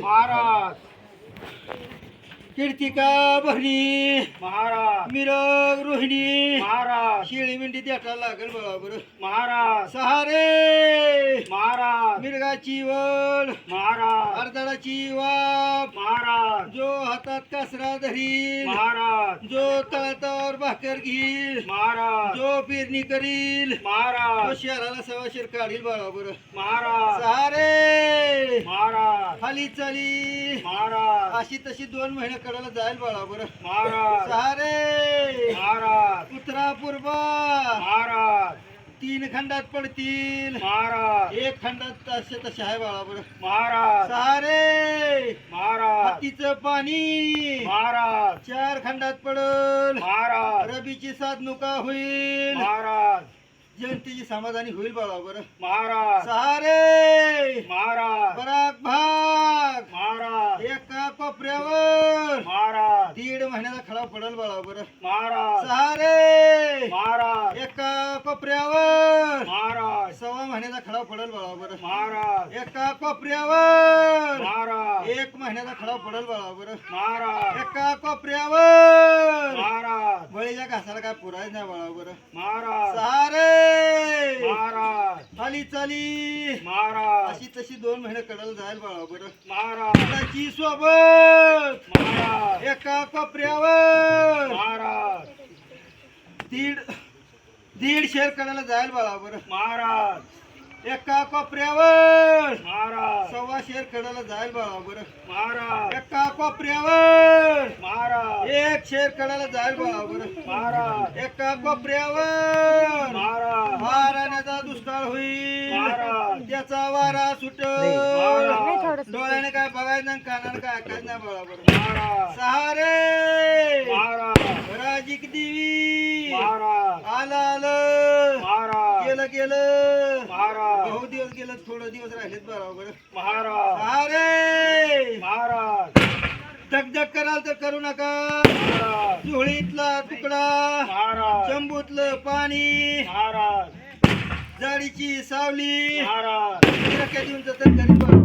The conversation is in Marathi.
महाराज कीर्तिका बहिणी महाराज मिरग रोहिणी महाराज शिळी मिंडी द्यायला लागेल बरोबर महाराज सहारे महाराज मिरगाची वड महाराज अर्धडाची वाप महाराज जो हातात कासरा धरील महाराज जो तळातावर भाकर घेईल महाराज जो पेरणी करील तो महाराज शहराला सवाशीर काढील बरोबर महाराज सहारे महाराज खाली चाली महाराज अशी तशी 2 महिने कडाला जाईल बरोबर महाराज सहारे महाराज उत्तरा पूर्वा महाराज 3 खंडात पडतील महाराज 1 खंडात तसे आहे बरोबर महाराज सहारे महाराज हातीचं पाणी महाराज 4 खंडात पडल महाराज रबीची साधनुका होईल महाराज जयंतीची समाधानी होईल बरोबर महाराज सहारे महाराज पराग भाग महाराज एका कोपऱ्यावर महाराज 1.5 महिन्याचा खडा पडल बरोबर महाराज सहारे महाराज एका कोपऱ्यावर महाराज 1.25 महिन्याचा खडा पडल बरोबर महाराज एका कोपऱ्यावर महाराज 1 महिन्याचा खडा पडल बरोबर महाराज एका कोपऱ्यावर महाराज बळीच्या घासाला काय पुरायच नाही बरोबर महाराज सहारे महाराज खाली चाली महाराज अशी तशी 2 महिने कडल जाईल बरोबर महाराज त्याची सोबत महाराज एका कोपऱ्यावर महाराज दीड शेर कडाला जाईल बरोबर महाराज एका कोपऱ्यावर महाराज 1.25 शेर कडाला जाईल बरोबर महाराज एका कोपऱ्यावर महाराज 1 शेर कडाला जाईल बरोबर महाराज एका कोपऱ्यावर महाराज वाराण्याचा दुष्काळ होईल महाराज त्याचा वारा सुटल महाराज डोळ्याने काय बघायचं नाही कानाने काय ऐकायचं नाही बरोबर महाराज सहारे महाराज राजिक देवी महाराज आलं आलं महाराज गेलं गेलं महाराज बहु दिवस गेलं थोडं दिवस राहिलेत बरोबर महाराज सहारे महाराज धगधग कराल तर करू नका महाराज जुळीतला तुकडा महाराज चंबूतलं पाणी महाराज जाडीची सावली महाराज देऊन जातात घरी बरोबर